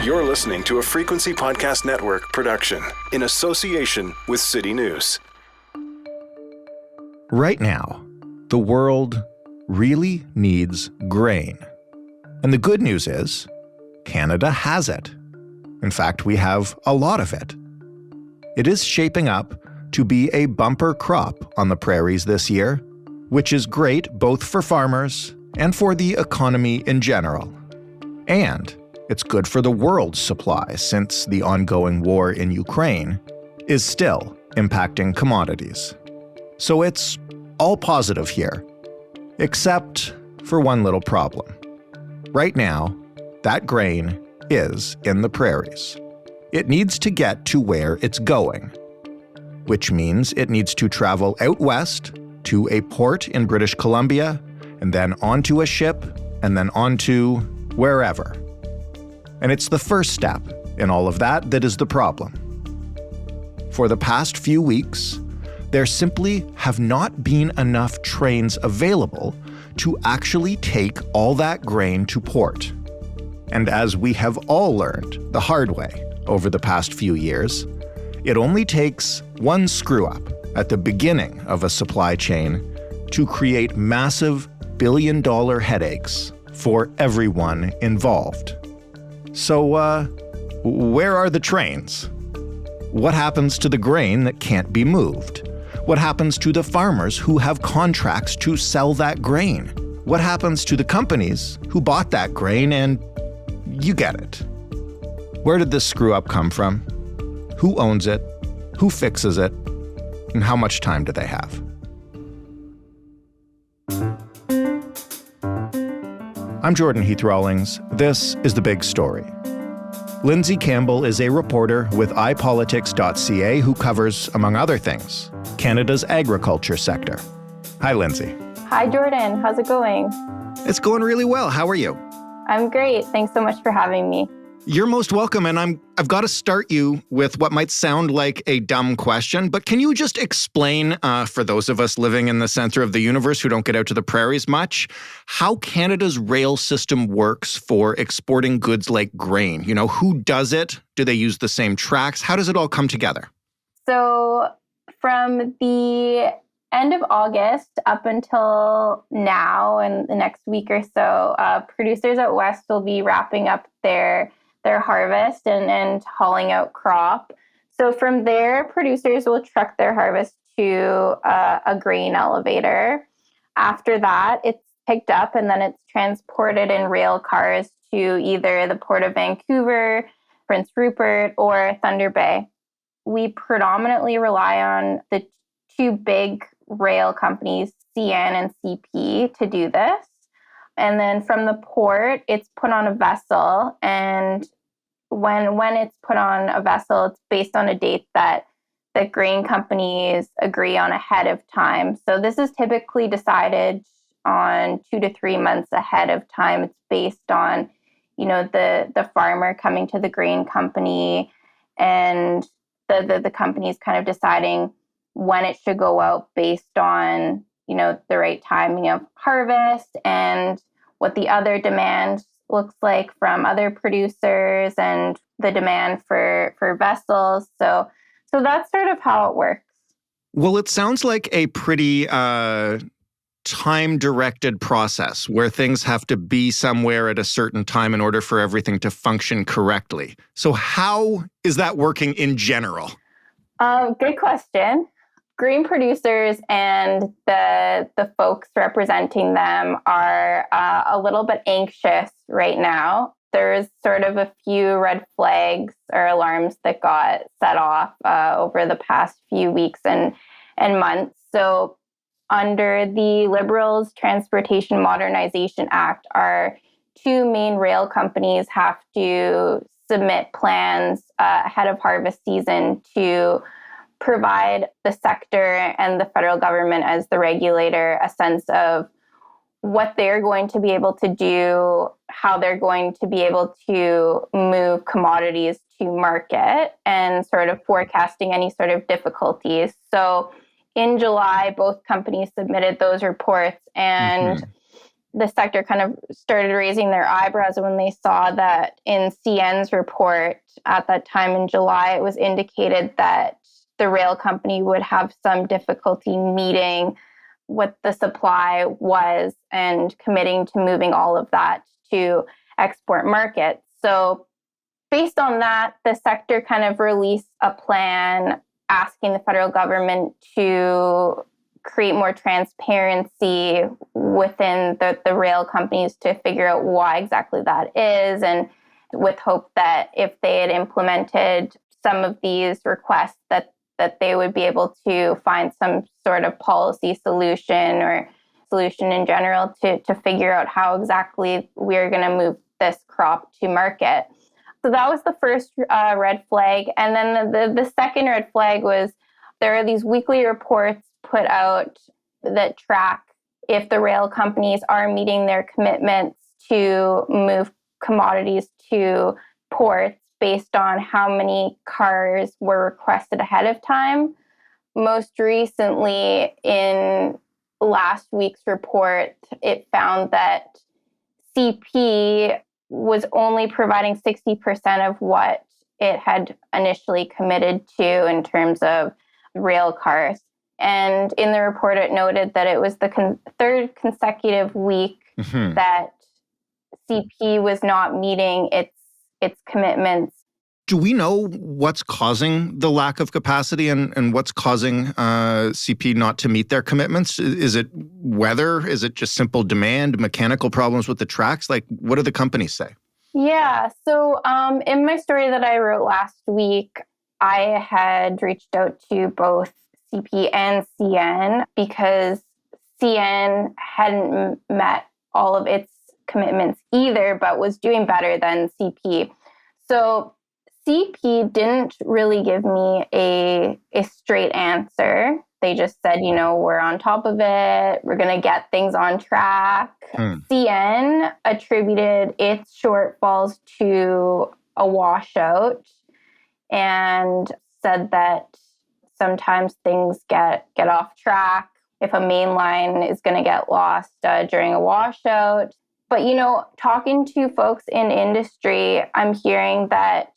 You're listening to a Frequency Podcast Network production in association with CityNews. Right now, the world really needs grain. And the good news is, Canada has it. In fact, we have a lot of it. It is shaping up to be a bumper crop on the prairies this year, which is great both for farmers and for the economy in general. And it's good for the world's supply since the ongoing war in Ukraine is still impacting commodities. So it's all positive here, except for one little problem. Right now, that grain is in the prairies. It needs to get to where it's going, which means it needs to travel out west to a port in British Columbia, and then onto a ship, and then onto wherever. And it's the first step in all of that that is the problem. For the past few weeks, there simply have not been enough trains available to actually take all that grain to port. And as we have all learned the hard way over the past few years, it only takes one screw-up at the beginning of a supply chain to create massive billion-dollar headaches for everyone involved. So, where are the trains? What happens to the grain that can't be moved? What happens to the farmers who have contracts to sell that grain? What happens to the companies who bought that grain and you get it? Where did this screw-up come from? Who owns it? Who fixes it? And how much time do they have? I'm Jordan Heath-Rawlings. This is The Big Story. Lindsay Campbell is a reporter with iPolitics.ca who covers, among other things, Canada's agriculture sector. Hi, Lindsay. Hi, Jordan. How's it going? It's going really well. How are you? I'm great. Thanks so much for having me. You're most welcome, and I've got to start you with what might sound like a dumb question, but can you just explain, for those of us living in the center of the universe who don't get out to the prairies much, how Canada's rail system works for exporting goods like grain? You know, who does it? Do they use the same tracks? How does it all come together? So from the end of August up until now, and the next week or so, producers out west will be wrapping up their harvest and hauling out crop. So from there, producers will truck their harvest to a grain elevator. After that, it's picked up and then it's transported in rail cars to either the Port of Vancouver, Prince Rupert, or Thunder Bay. We predominantly rely on the two big rail companies, CN and CP, to do this. And then from the port, it's put on a vessel. And when it's put on a vessel, it's based on a date that the grain companies agree on ahead of time. So this is typically decided on 2 to 3 months ahead of time. It's based on, the farmer coming to the grain company and the company's kind of deciding when it should go out based on, the right timing of harvest and what the other demand looks like from other producers and the demand for vessels. So that's sort of how it works. Well, it sounds like a pretty time-directed process where things have to be somewhere at a certain time in order for everything to function correctly. So how is that working in general? Good question. Grain producers and the folks representing them are a little bit anxious right now. There's sort of a few red flags or alarms that got set off over the past few weeks and months. So under the Liberals' Transportation Modernization Act, our two main rail companies have to submit plans ahead of harvest season to provide the sector and the federal government as the regulator a sense of what they're going to be able to do, how they're going to be able to move commodities to market, and sort of forecasting any sort of difficulties. So in July, both companies submitted those reports, and the sector kind of started raising their eyebrows when they saw that in CN's report at that time in July, it was indicated that the rail company would have some difficulty meeting what the supply was and committing to moving all of that to export markets. So based on that, the sector kind of released a plan asking the federal government to create more transparency within the rail companies to figure out why exactly that is, and with hope that if they had implemented some of these requests that they would be able to find some sort of policy solution or solution in general to figure out how exactly we're going to move this crop to market. So that was the first red flag. And then the second red flag was there are these weekly reports put out that track if the rail companies are meeting their commitments to move commodities to ports based on how many cars were requested ahead of time. Most recently, in last week's report, it found that CP was only providing 60% of what it had initially committed to in terms of rail cars. And in the report, it noted that it was the third consecutive week that CP was not meeting its commitments. Do we know what's causing the lack of capacity and what's causing CP not to meet their commitments? Is it weather? Is it just simple demand, mechanical problems with the tracks? Like, what do the companies say? Yeah. So in my story that I wrote last week, I had reached out to both CP and CN because CN hadn't met all of its commitments either, but was doing better than CP. So CP didn't really give me a straight answer. They just said, we're on top of it. We're going to get things on track. CN attributed its shortfalls to a washout and said that sometimes things get off track if a main line is going to get lost during a washout. But, talking to folks in industry, I'm hearing that,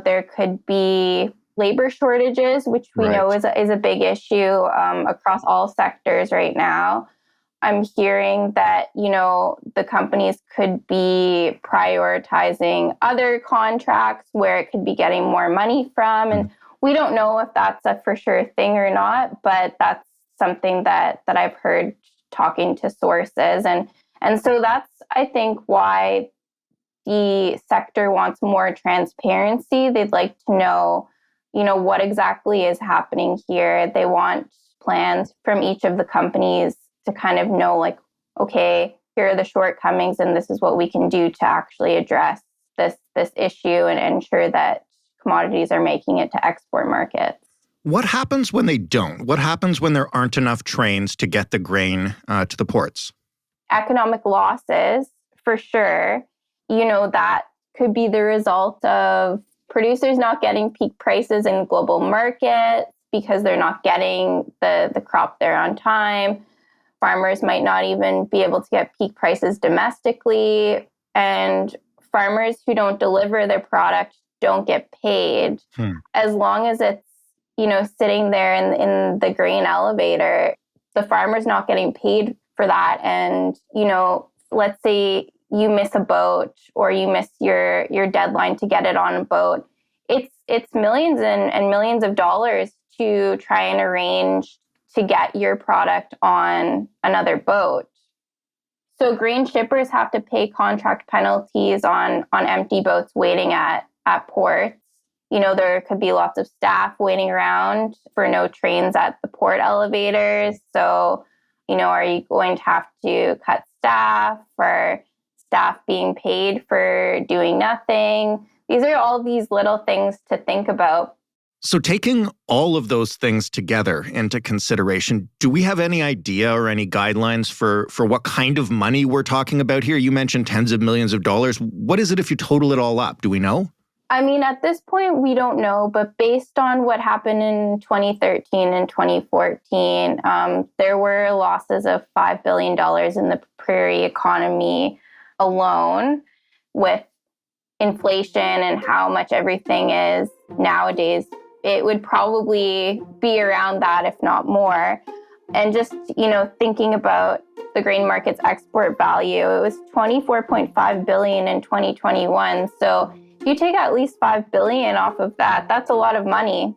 there could be labor shortages, which we know is a big issue across all sectors right now. I'm hearing that, the companies could be prioritizing other contracts where it could be getting more money from. And we don't know if that's a for sure thing or not, but that's something that I've heard talking to sources. And so that's, I think, why the sector wants more transparency. They'd like to know, what exactly is happening here. They want plans from each of the companies to kind of know, like, okay, here are the shortcomings and this is what we can do to actually address this issue and ensure that commodities are making it to export markets. What happens when they don't? What happens when there aren't enough trains to get the grain to the ports? Economic losses, for sure. That could be the result of producers not getting peak prices in global markets because they're not getting the crop there on time. Farmers might not even be able to get peak prices domestically. And farmers who don't deliver their product don't get paid. As long as it's, sitting there in the grain elevator, the farmer's not getting paid for that. And, let's say you miss a boat or you miss your deadline to get it on a boat. It's millions and millions of dollars to try and arrange to get your product on another boat. So grain shippers have to pay contract penalties on empty boats waiting at ports. There could be lots of staff waiting around for no trains at the port elevators. So, are you going to have to cut staff or staff being paid for doing nothing? These are all these little things to think about. So taking all of those things together into consideration, do we have any idea or any guidelines for what kind of money we're talking about here? You mentioned tens of millions of dollars. What is it if you total it all up? Do we know? I mean, at this point, we don't know, but based on what happened in 2013 and 2014, there were losses of $5 billion in the prairie economy alone, with inflation and how much everything is nowadays. It would probably be around that, if not more. And just, thinking about the grain market's export value, it was $24.5 billion in 2021. So if you take at least $5 billion off of that, that's a lot of money.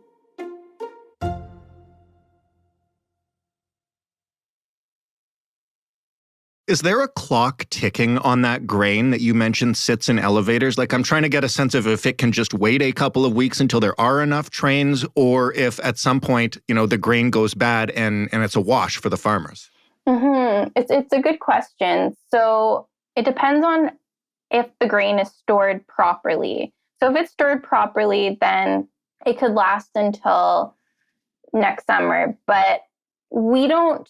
Is there a clock ticking on that grain that you mentioned sits in elevators? Like, I'm trying to get a sense of if it can just wait a couple of weeks until there are enough trains, or if at some point, the grain goes bad and it's a wash for the farmers. Mm-hmm. It's a good question. So it depends on if the grain is stored properly. So if it's stored properly, then it could last until next summer. But we don't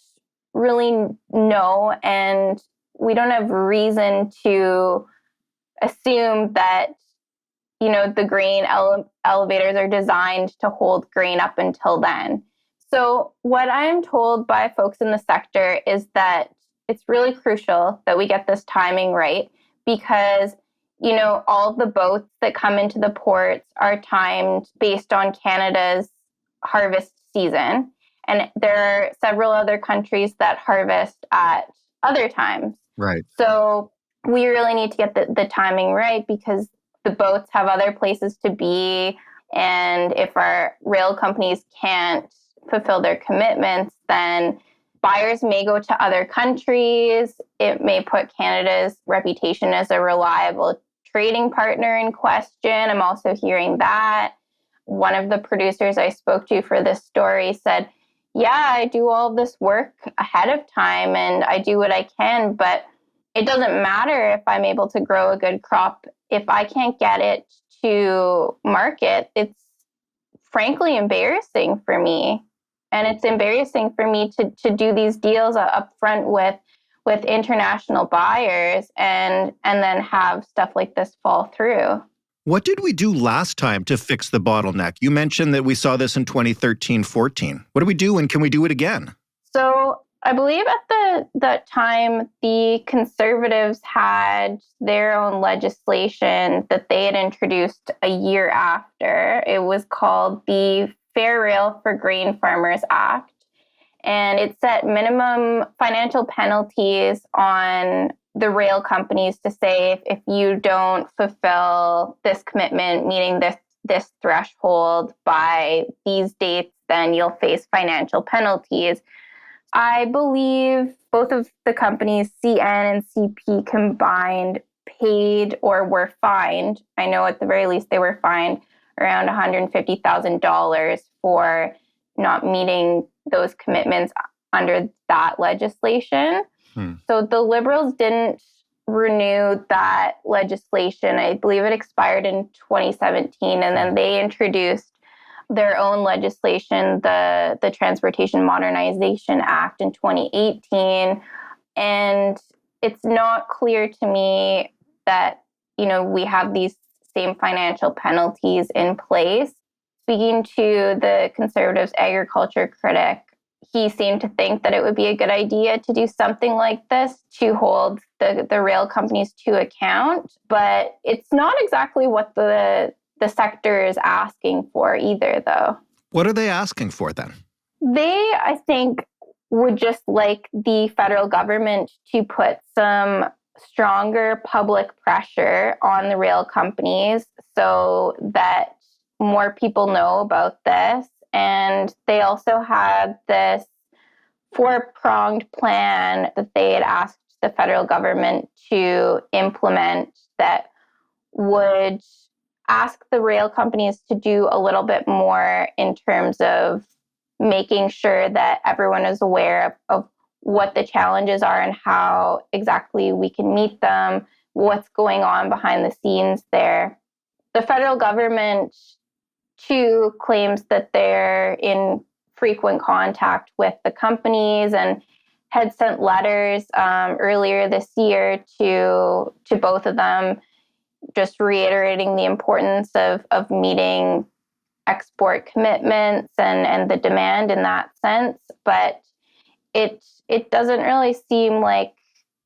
really know, and we don't have reason to assume that, the grain elevators are designed to hold grain up until then. So what I'm told by folks in the sector is that it's really crucial that we get this timing right, because, all of the boats that come into the ports are timed based on Canada's harvest season. And there are several other countries that harvest at other times. Right. So we really need to get the timing right, because the boats have other places to be. And if our rail companies can't fulfill their commitments, then buyers may go to other countries. It may put Canada's reputation as a reliable trading partner in question. I'm also hearing that. One of the producers I spoke to for this story said, yeah, I do all this work ahead of time and I do what I can, but it doesn't matter if I'm able to grow a good crop. If I can't get it to market, it's frankly embarrassing for me. And it's embarrassing for me to do these deals up front with international buyers and then have stuff like this fall through. What did we do last time to fix the bottleneck? You mentioned that we saw this in 2013-14. What do we do, and can we do it again? So I believe at that time, the Conservatives had their own legislation that they had introduced a year after. It was called the Fair Rail for Grain Farmers Act. And it set minimum financial penalties on the rail companies to say if you don't fulfill this commitment, meaning this threshold by these dates, then you'll face financial penalties. I believe both of the companies, CN and CP combined, paid or were fined. I know at the very least they were fined around $150,000 for not meeting those commitments under that legislation. So the Liberals didn't renew that legislation. I believe it expired in 2017, and then they introduced their own legislation, the Transportation Modernization Act in 2018. And it's not clear to me that, we have these same financial penalties in place. Speaking to the Conservatives' agriculture critic, he seemed to think that it would be a good idea to do something like this to hold the rail companies to account. But it's not exactly what the sector is asking for either, though. What are they asking for then? They, I think, would just like the federal government to put some stronger public pressure on the rail companies so that more people know about this. And they also had this 4-pronged plan that they had asked the federal government to implement that would ask the rail companies to do a little bit more in terms of making sure that everyone is aware of what the challenges are and how exactly we can meet them, what's going on behind the scenes there. The federal government, too, claims that they're in frequent contact with the companies and had sent letters earlier this year to both of them, just reiterating the importance of meeting export commitments and the demand in that sense. But it doesn't really seem like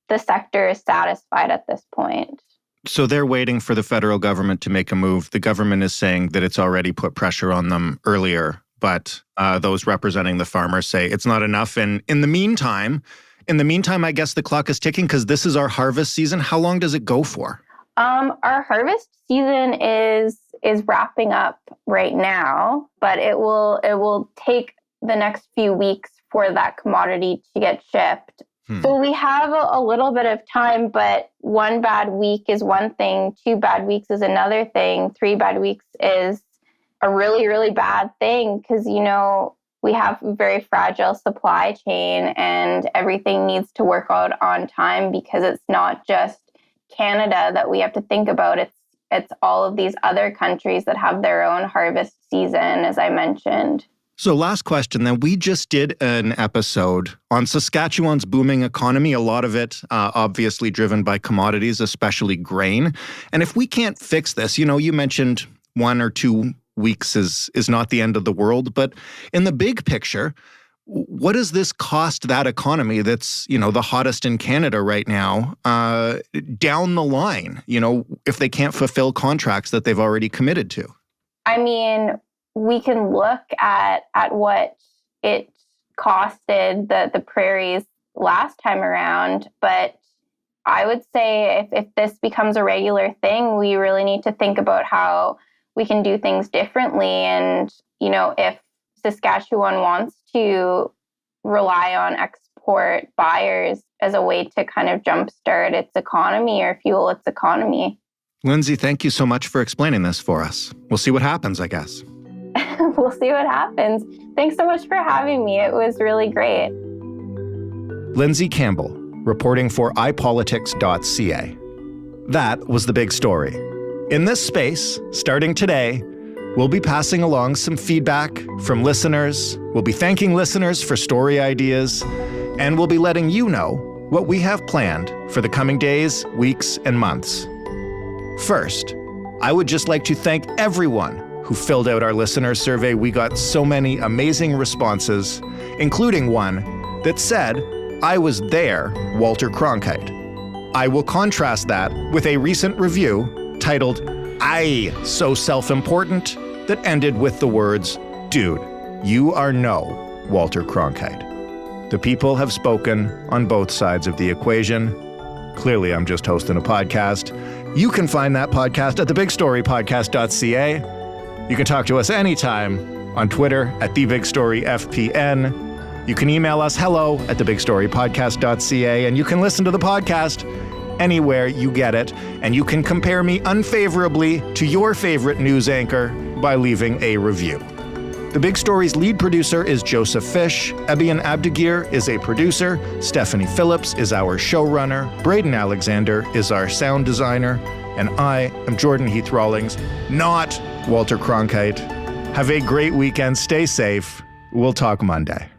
the sector is satisfied at this point. So they're waiting for the federal government to make a move. The government is saying that it's already put pressure on them earlier, but those representing the farmers say it's not enough. And in the meantime, I guess the clock is ticking because this is our harvest season. How long does it go for? Our harvest season is wrapping up right now, but it will take the next few weeks for that commodity to get shipped. So we have a little bit of time, but one bad week is one thing, 2 bad weeks is another thing, 3 bad weeks is a really, really bad thing because, we have a very fragile supply chain and everything needs to work out on time because it's not just Canada that we have to think about. It's all of these other countries that have their own harvest season, as I mentioned. So last question then. We just did an episode on Saskatchewan's booming economy, a lot of it obviously driven by commodities, especially grain. And if we can't fix this, you mentioned 1 or 2 weeks is not the end of the world. But in the big picture, what does this cost that economy that's, the hottest in Canada right now down the line, if they can't fulfill contracts that they've already committed to? I mean, we can look at what it costed the prairies last time around, but I would say if this becomes a regular thing, we really need to think about how we can do things differently. And, if Saskatchewan wants to rely on export buyers as a way to kind of jumpstart its economy or fuel its economy. Lindsay, thank you so much for explaining this for us. We'll see what happens, I guess. We'll see what happens. Thanks so much for having me. It was really great. Lindsay Campbell, reporting for iPolitics.ca. That was the big story. In this space, starting today, we'll be passing along some feedback from listeners. We'll be thanking listeners for story ideas, and we'll be letting you know what we have planned for the coming days, weeks, and months. First, I would just like to thank everyone who filled out our listener survey. We got so many amazing responses, including one that said, "I was there, Walter Cronkite." I will contrast that with a recent review titled, "Aye, so self-important," that ended with the words, "Dude, you are no Walter Cronkite." The people have spoken on both sides of the equation. Clearly, I'm just hosting a podcast. You can find that podcast at thebigstorypodcast.ca. You can talk to us anytime on Twitter at TheBigStoryFPN. You can email us hello@thebigstorypodcast.ca, and you can listen to the podcast anywhere you get it. And you can compare me unfavorably to your favorite news anchor by leaving a review. The Big Story's lead producer is Joseph Fish. Ebian Abdigir is a producer. Stephanie Phillips is our showrunner. Braden Alexander is our sound designer. And I am Jordan Heath Rawlings, not Walter Cronkite. Have a great weekend. Stay safe. We'll talk Monday.